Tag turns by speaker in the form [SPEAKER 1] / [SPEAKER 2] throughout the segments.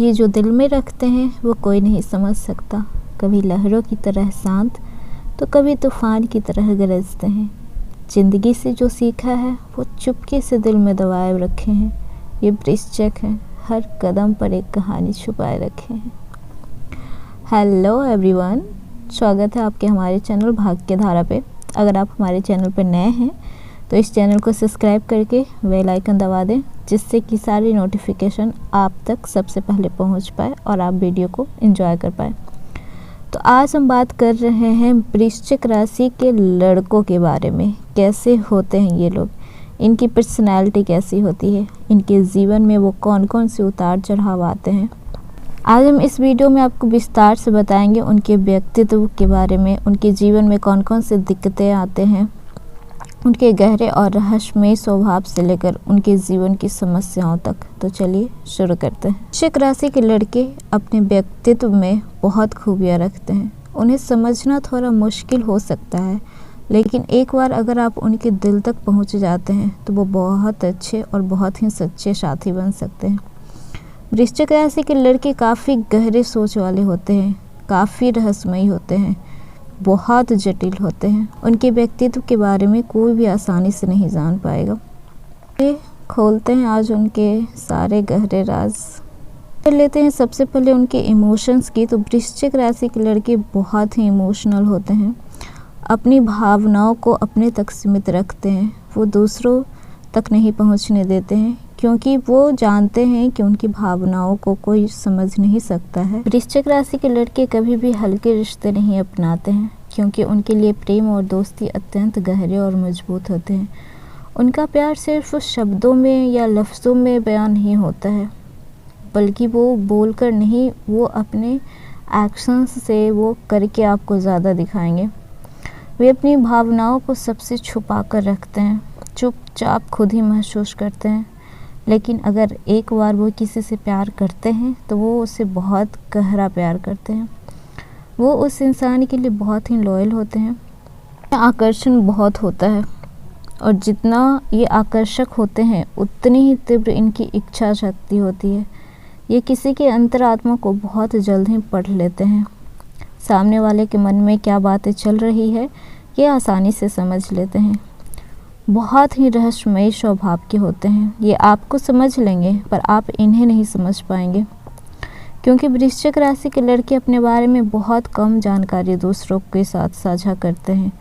[SPEAKER 1] ये जो दिल में रखते हैं वो कोई नहीं समझ सकता। कभी लहरों की तरह शांत तो कभी तूफान की तरह गरजते हैं। ज़िंदगी से जो सीखा है वो चुपके से दिल में दबाए रखे हैं। ये वृश्चिक हैं, हर कदम पर एक कहानी छुपाए रखे हैं। हेलो एवरीवन, स्वागत है आपके हमारे चैनल भाग्य धारा पे। अगर आप हमारे चैनल पर नए हैं तो इस चैनल को सब्सक्राइब करके बेल आइकन दबा दें, जिससे कि सारी नोटिफिकेशन आप तक सबसे पहले पहुंच पाए और आप वीडियो को एंजॉय कर पाए। तो आज हम बात कर रहे हैं वृश्चिक राशि के लड़कों के बारे में। कैसे होते हैं ये लोग, इनकी पर्सनैलिटी कैसी होती है, इनके जीवन में वो कौन कौन से उतार चढ़ाव आते हैं। आज हम इस वीडियो में आपको विस्तार से बताएंगे उनके व्यक्तित्व के बारे में, उनके जीवन में कौन कौन से दिक्कतें आते हैं, उनके गहरे और रहस्यमय स्वभाव से लेकर उनके जीवन की समस्याओं तक। तो चलिए शुरू करते हैं। वृश्चिक राशि के लड़के अपने व्यक्तित्व में बहुत खूबियाँ रखते हैं। उन्हें समझना थोड़ा मुश्किल हो सकता है, लेकिन एक बार अगर आप उनके दिल तक पहुंच जाते हैं तो वो बहुत अच्छे और बहुत ही सच्चे साथी बन सकते हैं। वृश्चिक राशि के लड़के काफ़ी गहरे सोच वाले होते हैं, काफ़ी रहस्यमयी होते हैं, बहुत जटिल होते हैं। उनके व्यक्तित्व के बारे में कोई भी आसानी से नहीं जान पाएगा। ये खोलते हैं आज उनके सारे गहरे राज। कर लेते हैं सबसे पहले उनके इमोशंस की। तो वृश्चिक राशि के लड़के बहुत ही इमोशनल होते हैं, अपनी भावनाओं को अपने तक सीमित रखते हैं। वो दूसरों तक नहीं पहुंचने देते हैं, क्योंकि वो जानते हैं कि उनकी भावनाओं को कोई समझ नहीं सकता है। वृश्चिक राशि के लड़के कभी भी हल्के रिश्ते नहीं अपनाते हैं, क्योंकि उनके लिए प्रेम और दोस्ती अत्यंत गहरे और मजबूत होते हैं। उनका प्यार सिर्फ शब्दों में या लफ्ज़ों में बयान नहीं होता है, बल्कि वो बोलकर नहीं, वो अपने एक्शंस से वो करके आपको ज़्यादा दिखाएंगे। वे अपनी भावनाओं को सबसे छुपा कर रखते हैं, चुपचाप खुद ही महसूस करते हैं। लेकिन अगर एक बार वो किसी से प्यार करते हैं तो वो उससे बहुत गहरा प्यार करते हैं। वो उस इंसान के लिए बहुत ही लॉयल होते हैं। आकर्षण बहुत होता है, और जितना ये आकर्षक होते हैं उतनी ही तीव्र इनकी इच्छा शक्ति होती है। ये किसी के अंतरात्मा को बहुत जल्द ही पढ़ लेते हैं। सामने वाले के मन में क्या बातें चल रही है ये आसानी से समझ लेते हैं। बहुत ही रहस्यमय स्वभाव के होते हैं। ये आपको समझ लेंगे पर आप इन्हें नहीं समझ पाएंगे, क्योंकि वृश्चिक राशि के लड़के अपने बारे में बहुत कम जानकारी दूसरों के साथ साझा करते हैं।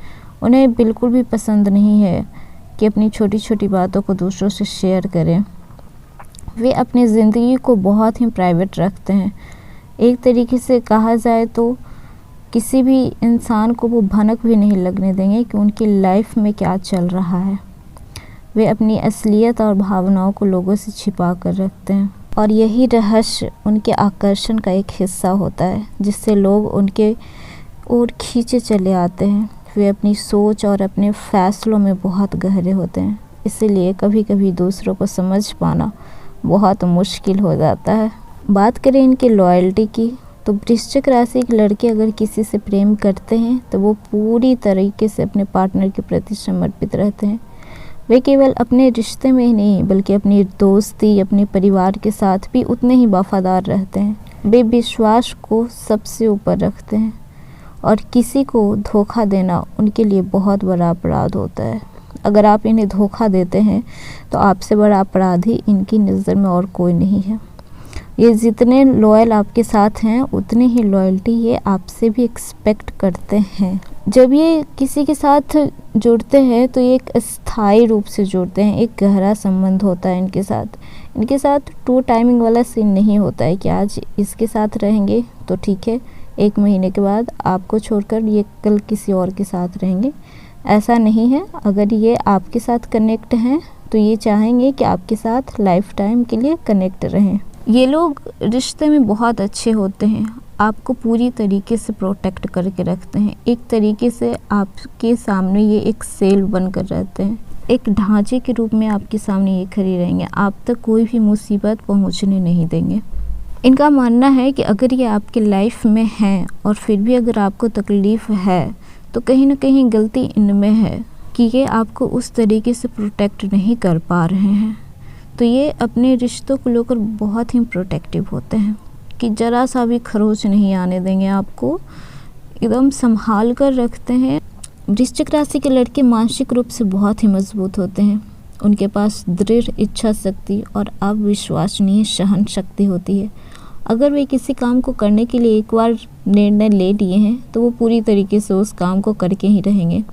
[SPEAKER 1] उन्हें बिल्कुल भी पसंद नहीं है कि अपनी छोटी छोटी बातों को दूसरों से शेयर करें। वे अपनी ज़िंदगी को बहुत ही प्राइवेट रखते हैं। एक तरीके से कहा जाए तो किसी भी इंसान को वो भनक भी नहीं लगने देंगे कि उनकी लाइफ में क्या चल रहा है। वे अपनी असलियत और भावनाओं को लोगों से छिपा कर रखते हैं, और यही रहस्य उनके आकर्षण का एक हिस्सा होता है, जिससे लोग उनके ओर खींचे चले आते हैं। वे अपनी सोच और अपने फैसलों में बहुत गहरे होते हैं, इसीलिए कभी कभी दूसरों को समझ पाना बहुत मुश्किल हो जाता है। बात करें इनकी लॉयल्टी की, तो वृश्चिक राशि के लड़के अगर किसी से प्रेम करते हैं तो वो पूरी तरीके से अपने पार्टनर के प्रति समर्पित रहते हैं। वे केवल अपने रिश्ते में ही नहीं, बल्कि अपनी दोस्ती, अपने परिवार के साथ भी उतने ही वफादार रहते हैं। वे विश्वास को सबसे ऊपर रखते हैं, और किसी को धोखा देना उनके लिए बहुत बड़ा अपराध होता है। अगर आप इन्हें धोखा देते हैं तो आपसे बड़ा अपराधी इनकी नज़र में और कोई नहीं है। ये जितने लॉयल आपके साथ हैं उतनी ही लॉयल्टी ये आपसे भी एक्सपेक्ट करते हैं। जब ये किसी के साथ जुड़ते हैं तो ये एक स्थायी रूप से जुड़ते हैं, एक गहरा संबंध होता है इनके साथ। इनके साथ टू टाइमिंग वाला सीन नहीं होता है कि आज इसके साथ रहेंगे तो ठीक है, एक महीने के बाद आपको छोड़कर ये कल किसी और के साथ रहेंगे। ऐसा नहीं है। अगर ये आपके साथ कनेक्ट हैं तो ये चाहेंगे कि आपके साथ लाइफ टाइम के लिए कनेक्ट रहें। ये लोग रिश्ते में बहुत अच्छे होते हैं, आपको पूरी तरीके से प्रोटेक्ट करके रखते हैं। एक तरीके से आपके सामने ये एक सेल बनकर रहते हैं, एक ढांचे के रूप में आपके सामने ये खड़े रहेंगे। आप तक कोई भी मुसीबत पहुंचने नहीं देंगे। इनका मानना है कि अगर ये आपके लाइफ में हैं और फिर भी अगर आपको तकलीफ़ है तो कहीं ना कहीं गलती इनमें है कि ये आपको उस तरीके से प्रोटेक्ट नहीं कर पा रहे हैं। तो ये अपने रिश्तों को लेकर बहुत ही प्रोटेक्टिव होते हैं। कि ज़रा सा भी खरोच नहीं आने देंगे, आपको एकदम संभाल कर रखते हैं। वृश्चिक राशि के लड़के मानसिक रूप से बहुत ही मजबूत होते हैं। उनके पास दृढ़ इच्छा शक्ति और अविश्वसनीय सहन शक्ति होती है। अगर वे किसी काम को करने के लिए एक बार निर्णय ले लिए हैं तो वो पूरी तरीके से उस काम को करके ही रहेंगे।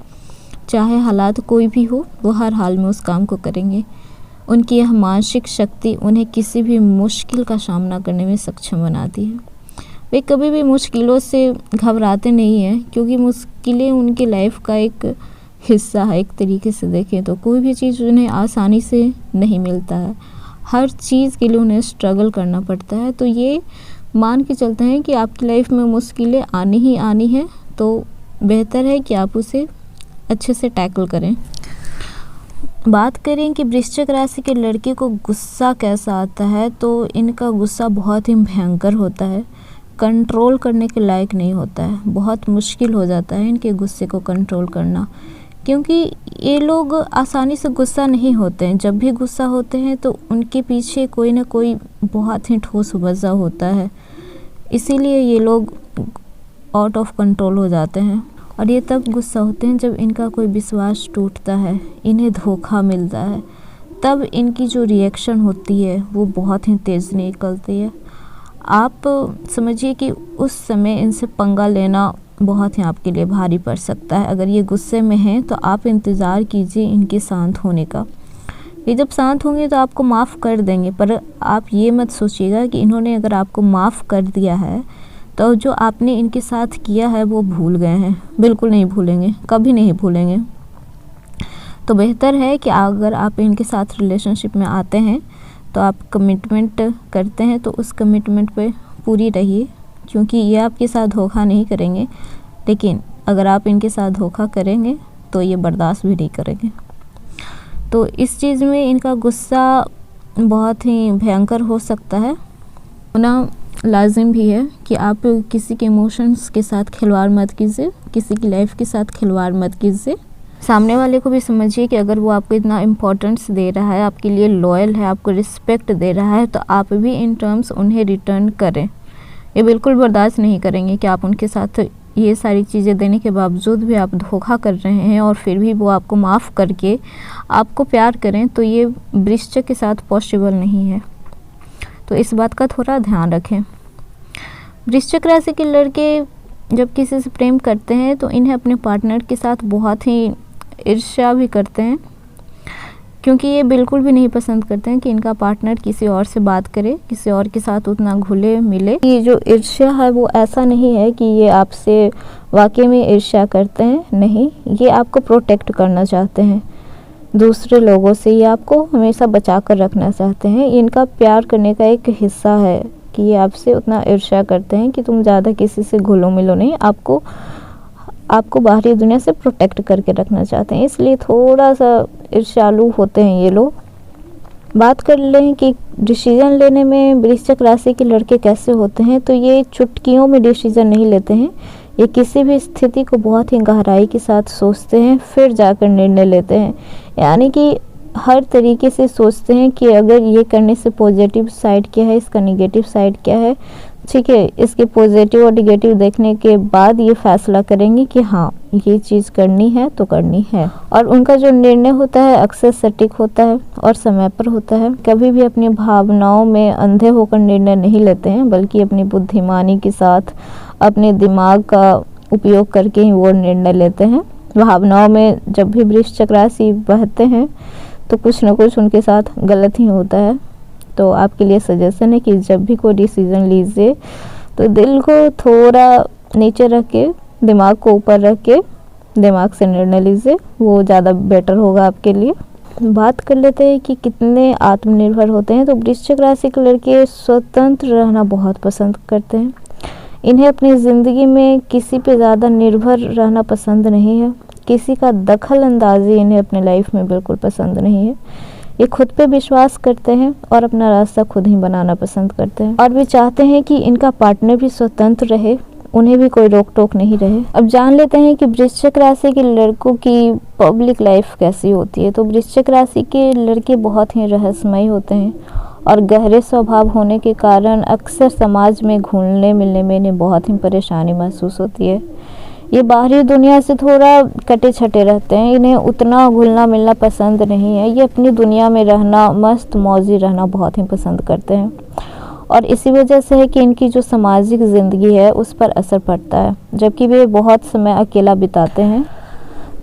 [SPEAKER 1] चाहे हालात कोई भी हो, वो हर हाल में उस काम को करेंगे। उनकी यह मानसिक शक्ति उन्हें किसी भी मुश्किल का सामना करने में सक्षम बनाती है। वे कभी भी मुश्किलों से घबराते नहीं हैं, क्योंकि मुश्किलें उनकी लाइफ का एक हिस्सा है। एक तरीके से देखें तो कोई भी चीज़ उन्हें आसानी से नहीं मिलता है, हर चीज़ के लिए उन्हें स्ट्रगल करना पड़ता है। तो ये मान के चलते हैं कि आपकी लाइफ में मुश्किलें आनी ही आनी है, तो बेहतर है कि आप उसे अच्छे से टैकल करें। बात करें कि वृश्चिक राशि के लड़के को गुस्सा कैसा आता है, तो इनका गुस्सा बहुत ही भयंकर होता है, कंट्रोल करने के लायक नहीं होता है। बहुत मुश्किल हो जाता है इनके गुस्से को कंट्रोल करना, क्योंकि ये लोग आसानी से गुस्सा नहीं होते हैं। जब भी गुस्सा होते हैं तो उनके पीछे कोई ना कोई बहुत ही ठोस वजह होता है, इसीलिए ये लोग आउट ऑफ कंट्रोल हो जाते हैं। और ये तब गुस्सा होते हैं जब इनका कोई विश्वास टूटता है, इन्हें धोखा मिलता है, तब इनकी जो रिएक्शन होती है वो बहुत ही तेज़ निकलती है। आप समझिए कि उस समय इनसे पंगा लेना बहुत ही आपके लिए भारी पड़ सकता है। अगर ये गुस्से में हैं तो आप इंतज़ार कीजिए इनके शांत होने का। ये जब शांत होंगे तो आपको माफ़ कर देंगे, पर आप ये मत सोचिएगा कि इन्होंने अगर आपको माफ़ कर दिया है तो जो आपने इनके साथ किया है वो भूल गए हैं। बिल्कुल नहीं भूलेंगे, कभी नहीं भूलेंगे। तो बेहतर है कि अगर आप इनके साथ रिलेशनशिप में आते हैं तो आप कमिटमेंट करते हैं तो उस कमिटमेंट पे पूरी रहिए, क्योंकि ये आपके साथ धोखा नहीं करेंगे। लेकिन अगर आप इनके साथ धोखा करेंगे तो ये बर्दाश्त भी नहीं करेंगे। तो इस चीज़ में इनका गुस्सा बहुत ही भयंकर हो सकता है। होना लाजिम भी है कि आप किसी के इमोशंस के साथ खिलवाड़ मत कीजिए, किसी की लाइफ के साथ खिलवाड़ मत कीजिए। सामने वाले को भी समझिए कि अगर वो आपको इतना इम्पोर्टेंस दे रहा है, आपके लिए लॉयल है, आपको रिस्पेक्ट दे रहा है, तो आप भी इन टर्म्स उन्हें रिटर्न करें। ये बिल्कुल बर्दाश्त नहीं करेंगे कि आप उनके साथ ये सारी चीज़ें देने के बावजूद भी आप धोखा कर रहे हैं और फिर भी वो आपको माफ़ करके आपको प्यार करें। तो ये वृश्चिक के साथ पॉसिबल नहीं है, तो इस बात का थोड़ा ध्यान रखें। वृश्चिक राशि के लड़के जब किसी से प्रेम करते हैं तो इन्हें अपने पार्टनर के साथ बहुत ही ईर्ष्या भी करते हैं, क्योंकि ये बिल्कुल भी नहीं पसंद करते हैं कि इनका पार्टनर किसी और से बात करे, किसी और के साथ उतना घुले मिले। ये जो ईर्ष्या है वो ऐसा नहीं है कि ये आपसे वाकई में ईर्ष्या करते हैं, नहीं, ये आपको प्रोटेक्ट करना चाहते हैं दूसरे लोगों से, ये आपको हमेशा बचा कर रखना चाहते हैं। इनका प्यार करने का एक हिस्सा है कि ये आपसे उतना ईर्ष्या करते हैं कि तुम ज़्यादा किसी से घुलो मिलो नहीं, आपको बाहरी दुनिया से प्रोटेक्ट करके रखना चाहते हैं, इसलिए थोड़ा सा ईर्ष्यालु होते हैं ये लोग। बात कर लें कि डिसीज़न लेने में वृश्चिक राशि के लड़के कैसे होते हैं, तो ये चुटकियों में डिसीज़न नहीं लेते हैं। ये किसी भी स्थिति को बहुत ही गहराई के साथ सोचते हैं, फिर जाकर निर्णय लेते हैं। यानी कि हर तरीके से सोचते हैं कि अगर ये करने से पॉजिटिव साइड क्या है, इसका नेगेटिव साइड क्या है, ठीक है, इसके पॉजिटिव और नेगेटिव देखने के बाद ये फैसला करेंगे कि हाँ ये चीज़ करनी है तो करनी है। और उनका जो निर्णय होता है अक्सर सटीक होता है और समय पर होता है। कभी भी अपनी भावनाओं में अंधे होकर निर्णय नहीं लेते हैं, बल्कि अपनी बुद्धिमानी के साथ अपने दिमाग का उपयोग करके ही वो निर्णय लेते हैं। भावनाओं में जब भी वृश्चिक राशि बहते हैं तो कुछ न कुछ उनके साथ गलत ही होता है। तो आपके लिए सजेशन है कि जब भी कोई डिसीज़न लीजिए तो दिल को थोड़ा नीचे रख के, दिमाग को ऊपर रख के दिमाग से निर्णय लीजिए, वो ज़्यादा बेटर होगा आपके लिए। बात कर लेते हैं कि कितने आत्मनिर्भर होते हैं। तो वृश्चिक राशि के लड़के स्वतंत्र रहना बहुत पसंद करते हैं। इन्हें अपनी ज़िंदगी में किसी पे ज़्यादा निर्भर रहना पसंद नहीं है, किसी का दखल अंदाजी इन्हें अपने लाइफ में बिल्कुल पसंद नहीं है। ये खुद पे विश्वास करते हैं और अपना रास्ता खुद ही बनाना पसंद करते हैं, और भी चाहते हैं कि इनका पार्टनर भी स्वतंत्र रहे, उन्हें भी कोई रोक टोक नहीं रहे। अब जान लेते हैं कि वृश्चिक राशि के लड़कों की पब्लिक लाइफ कैसी होती है। तो वृश्चिक राशि के लड़के बहुत ही रहस्यमयी होते हैं और गहरे स्वभाव होने के कारण अक्सर समाज में घुलने मिलने में इन्हें बहुत ही परेशानी महसूस होती है। ये बाहरी दुनिया से थोड़ा कटे छटे रहते हैं, इन्हें उतना घुलना मिलना पसंद नहीं है। ये अपनी दुनिया में रहना, मस्त मौजी रहना बहुत ही पसंद करते हैं और इसी वजह से है कि इनकी जो सामाजिक ज़िंदगी है उस पर असर पड़ता है, जबकि वे बहुत समय अकेला बिताते हैं।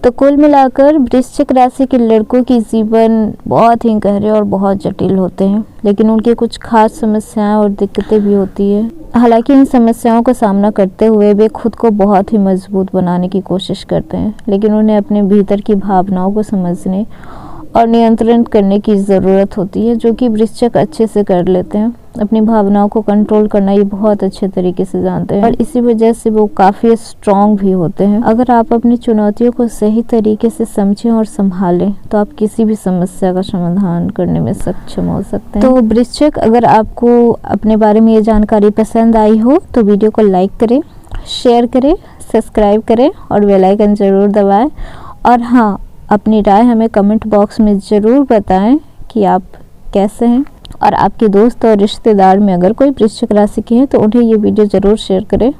[SPEAKER 1] तो कुल मिलाकर वृश्चिक राशि के लड़कों की जीवन बहुत ही गहरे और बहुत जटिल होते हैं, लेकिन उनके कुछ खास समस्याएं और दिक्कतें भी होती है। हालांकि इन समस्याओं का सामना करते हुए वे खुद को बहुत ही मजबूत बनाने की कोशिश करते हैं, लेकिन उन्हें अपने भीतर की भावनाओं को समझने और नियंत्रण करने की ज़रूरत होती है, जो कि वृश्चिक अच्छे से कर लेते हैं। अपनी भावनाओं को कंट्रोल करना ये बहुत अच्छे तरीके से जानते हैं और इसी वजह से वो काफ़ी स्ट्रॉन्ग भी होते हैं। अगर आप अपनी चुनौतियों को सही तरीके से समझें और संभालें तो आप किसी भी समस्या का समाधान करने में सक्षम हो सकते हैं। तो वृश्चिक, अगर आपको अपने बारे में ये जानकारी पसंद आई हो तो वीडियो को लाइक करें, शेयर करें, सब्सक्राइब करें और बेल आइकन ज़रूर दबाएं। और हाँ, अपनी राय हमें कमेंट बॉक्स में ज़रूर बताएं कि आप कैसे हैं। और आपके दोस्त और रिश्तेदार में अगर कोई वृश्चिक राशि के हैं तो उन्हें ये वीडियो ज़रूर शेयर करें।